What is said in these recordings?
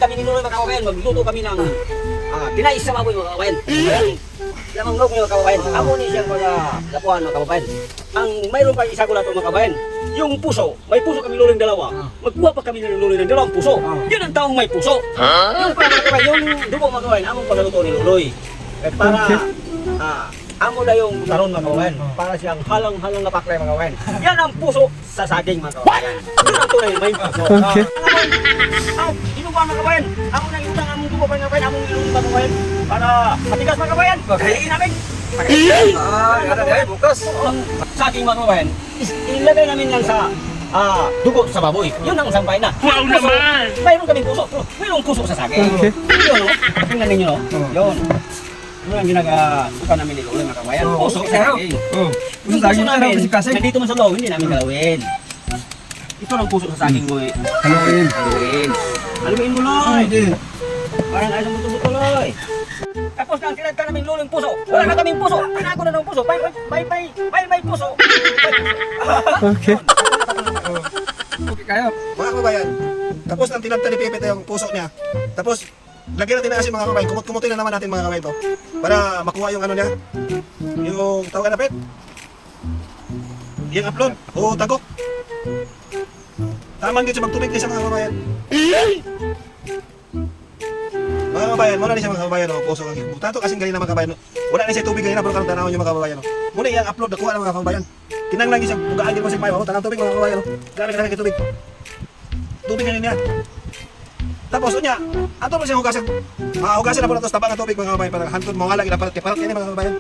kami ni Nunoy mga kababayan, magluto kami ng tinais sa baboy mga kababayan. Lamang loob niyo mga kababayan. Amo ni siyang mga lapuan mga kababayan. Ang mayroon pa isa ko na ito mga kababayan. Yung puso, may puso kami luloy dalawa. Magkuha pa kami ng luloy ng dalawang puso. Yun ang taong may puso. Yung pa mga kababayan, yung dugo mga kababayan, among pagluto ni Luloy. Para amo na yung karon mga kababayan. Para siyang halang-halang na paklay mga kababayan. Yan ang puso sa saging mga kababayan. Yun ang tunay may puso. Okay. Inuwa mga kababayan. Amo na yung among dugo mga kababayan, among ilong mga kababayan. Para matigas mga kababayan. Kainin namin. Bukas. Saging mga kababayan, ilagay namin yan sa dugo sa baboy. Yun ang sampay na. Wow naman! Mayroon kaming puso. Mayroong puso sa saging. Okay. Yun, no? Tingnan ninyo, no? Yun. Yun ang ginagawa namin dito mga kababayan. Puso sa saging. Yung puso namin, nandito man sa loob, hindi namin galawin. Ito lang puso sa saging mo eh. Haluin. Haluin mo, Loy! Parang ayos ang buto-butuloy. Tapos na ang tinagka namin lulong puso. Wala na kaming puso. Tinago na ng puso. May puso. Okay. Okay kayo. Mga kababayan, tapos nang tinagta ni Pepe yung puso niya. Tapos lagyan natin na asin mga kababayan. Kumut-kumutin na naman natin mga kababayan to. Para makuha yung ano niya. Yung tawagan na pet. Yung upload o tagok. Tamang dito magtubig din sa mga kababayan. Mga kababayan, muna rin siya mga kababayan, puso kang higbo. Tato kasing ganyan na mga kababayan. Wala na siya tubig ganyan na, pero karong tanawin yung mga kababayan. Muna iyang upload, nakuha ng mga kababayan. Kinang lang siya, bugaan din mo siya mayo. Tanang tubig mga kababayan. Gamit na tubig. Tubig ganyan niya. Tapos unya, ato pa siya hugasan. Hugasan na po na ito, tabang ang tubig mga kababayan. Para hantod mo nga lagi na parat yan mga kababayan.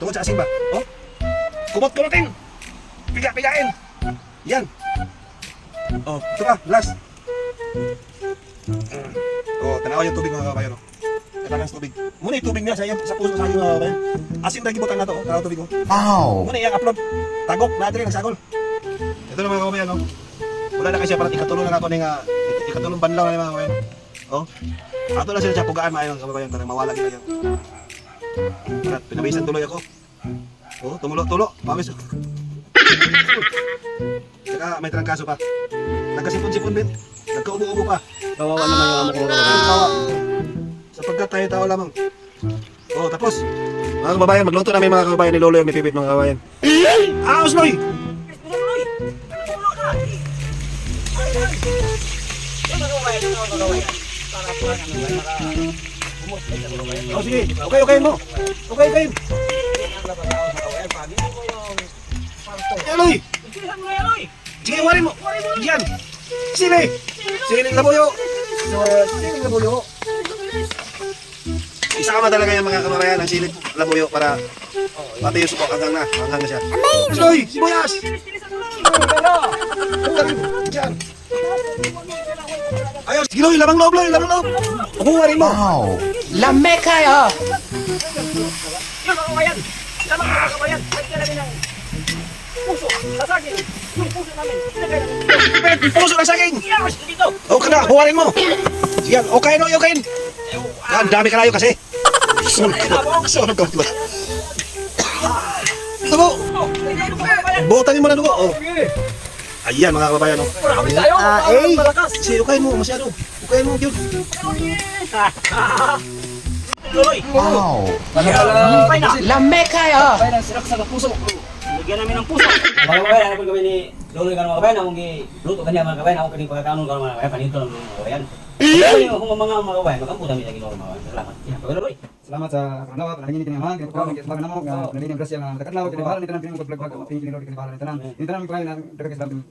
Tungkol sa asin ba? Oh? Kumot-kumotin! Piga-pigain! Yan! Oh, ito pa, last. Oh, tanaw yung tubig mga kababayan. Kailangan sa tubig. Muna yung tubig niya sa puso sa iyo mga kababayan. Asin na gibutan na to, tanaw tubig ko. Wow! Muna yung upload. Tagok, natin ang sagol. Ito na mga kababayan, no? Wala na kasi para ikatulong na ako ng ikatulong banlaw na mga kababayan. Oh. Ato na sila siya pugaan maayon kababayan para mawala gila yan. Para pinabisan tuloy ako. Oh, tumulo-tulo, pawis. Saka may trangkaso pa. Nagkasipon-sipon din. Nagkaubo-ubo pa. Kawawa naman yung amo ko mga kababayan. Kawa. Sapagkat tayo tao lamang. Oh, tapos. Mga kababayan, magluto namin mga kababayan ni Lolo yung nipipit mga kababayan. Aos, Loy! Oh, sige. Okay mo. Okay. Loy! Sige, warin mo. Yan. Sili. Sili ng labuyo. Sili ng labuyo. Isama talaga yung mga kababayan ng sili labuyo para pati yung supok hanggang na siya. Loy! Sibuyas! Yan. Ayos, sige Loy, lamang loob. Warin mo. Wow. Lame kayo. Yung mga kabayan, lamang mga kabayan, lagyan namin ng puso sa saging. Yung puso namin, ilagay namin dito. Puso ng saging. Yes, dito. Okay na, huwarin mo. Yan, okay no, okay. Yan, dami kalayo kasi. Sunog ka ba? Dugo. Botangin mo na dugo. Oh. Ayan mga kababayan. Oh. Kasi ukayin mo, masyado. Ukayin mo, yun. Luloy. Wow. Lame kayo. Kabayan ang sirak sa puso. Lagyan namin ng puso. Mga kabayan, ano kami ni Luloy ka mga kabayan, akong giluto kanya mga kabayan, akong kaning pagkakanon ka mga kabayan, panito lang mga kabayan. Kung mga kabayan, magampo namin lagi mga kabayan. Salamat. Luloy. Salamat sa paglawa, panahingin ni Tinaman, kaya pagkakas bagan namo, nalini ang grasya ng takatlaw, kaya bahala ni Tanan, pinag-vlog, tingin ni Lord, kaya bahala ni Tanan. Ni Tanan, magpalain ng dagat sa dapat.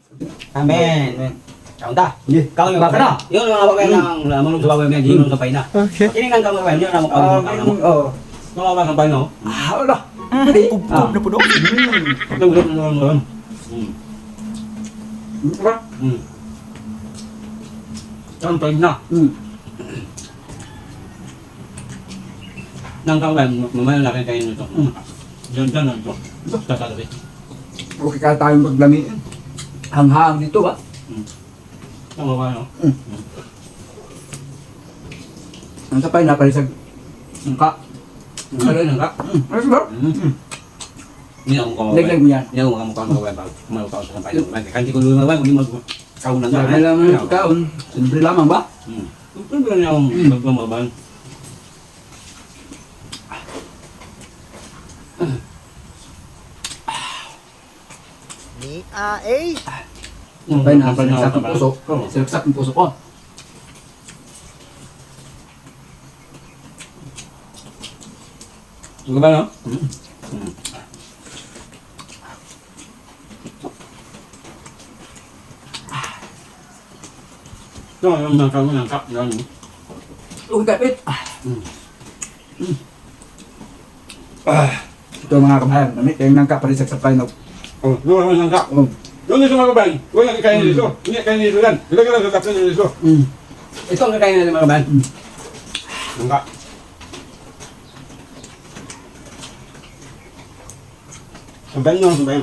Amen. Kaunta. Kau yung baka na. Yun ang mga kabayan ng manong sa babae mga ginom sa paina. Okay. Ini ang kabayan, yun ang mga Oo. Mga sa paina. Wala. Pupop na puno. Sampai na. Nang kawan, mamaya na kayo nito. Diyan na ito. Tatalabi. Okay ka tayong paglami. Hanghang dito ba? Tama ba, no? Ang sapay napalisag. Ang ka. Ano yun, ka? Ano ba? Hindi ako kawawa. Legleg mo yan. Hindi ako kamukhang kawawa ba? Kumalukaw sa sampay. Kasi kung lumawa, hindi mo kauna nga. Dahil lang yung kaon. Siyempre lamang ba? Siyempre, Ito na yung magmamaban. Ni A. Sabay na, sinagsak ang puso. Sinagsak ang puso ko. Ano ba, no? Ito, yung nangkap yan. Uy, kapit! Ito mga kabayan, namit yung nangka pa rin sa final. Oh, yung nangkap. Oh. Yung nito mga kabayan, huwag yung kain nito. Hindi kain nito yan. Ilagay lang sa kapit nito. Ito ang kakain nito mga kabayan. Nangkap. Sabayan nyo, sabayan.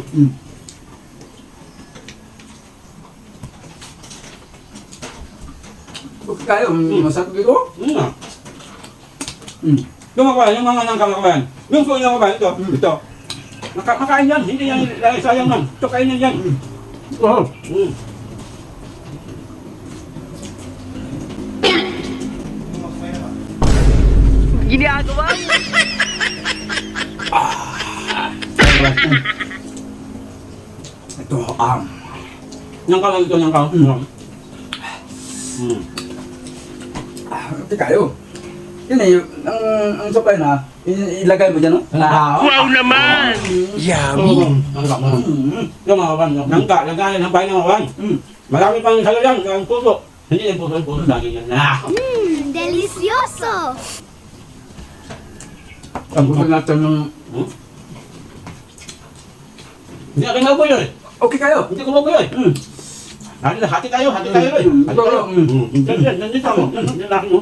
Huwag kayo, masarap dito. Yung mga kabayan, yung mga nangkap mga kabayan. Yung po yung kabayan, ito. Makain yan, hindi yan sayang lang. Ito kain yan yan. Oo. Ito, Nangkap lang ito, nangkap. Hindi kayo. Yun eh, ang supply na, ilagay mo dyan, no? Wow naman! Yummy! Nangkap mo. Yung mga kabayan, nangkap, lagayan ng bayan ng kabayan. Marami pang salo yan, ang puso. Hindi yung puso, lagi yan. Delicioso! Ang gusto natin ng... Hindi akin na yun eh. Okay kayo. Hindi ko mabuyo eh. Hati tayo eh. Hati tayo. Yan dito mo. Yan akin mo.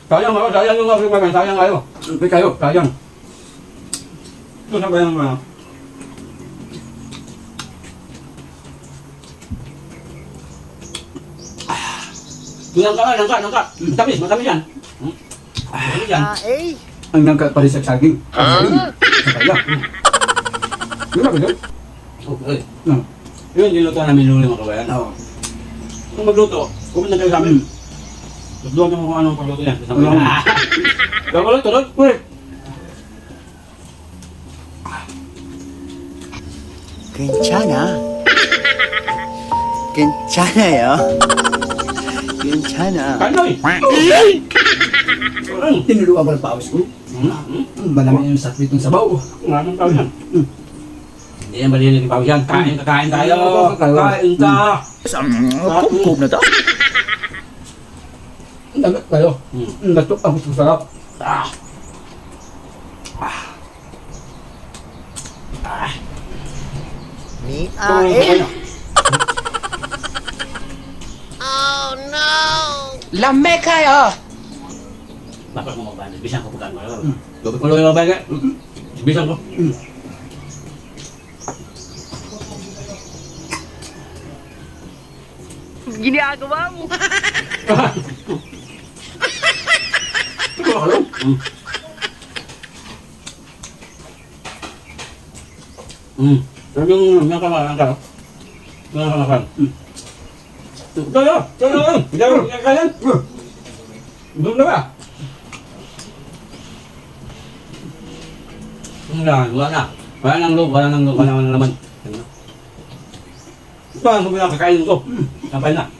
Sayang ako, sayang yung mga kabayan, sayang kayo. Okay kayo, sayang. Ito sa bayan mo. Nangka. Matamis yan. Matamis yan. A. Ang nangka pa rin sa saging. Kaya. Yun na ba yun? Okay. Yun, niluto namin nung mga kabayan. Oo. Kung magluto, pumunta kayo sa amin. Magluto mo kung anong pagluto yan. Gagawin, tuloy. Uy! 괜찮아. 괜찮아요. 괜찮아. Kain na eh. Tinuluan ko ng pawis ko. Malami yung sakit ng sabaw. Anong tawag yan? Hindi yan malinig yung pawis yan. Kain tayo. Kain ka. 꼼꼼 나다. Nagat kayo. Natok ang gusto sarap. Ni A. Lamig kayo! Bakit mo mabahan? Bisan ko pagkaan mo. Gawin ko lang yung mabahan ka. Bisan ko. Ginagawa mo. Sabi yung nangkamakan ka. Nangkamakan. Tayo! Hindi ka yan. Doon na ba? Wala na. Wala nang loob, wala nang laman. Ito ang sabi na kakainin ko. Sampay na.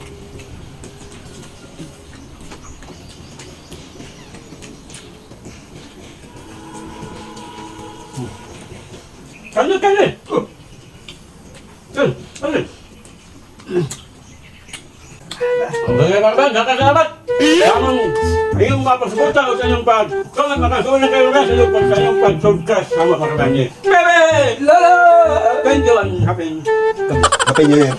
Kanin! Kanin! Nakasalamat! Tamang iyong mapasuporta o sa inyong pag-comment, makasuon na kayo sa inyong pag-subscribe sa mga kababayan. Bebe! Lala! Thank you and happy. Happy New Year.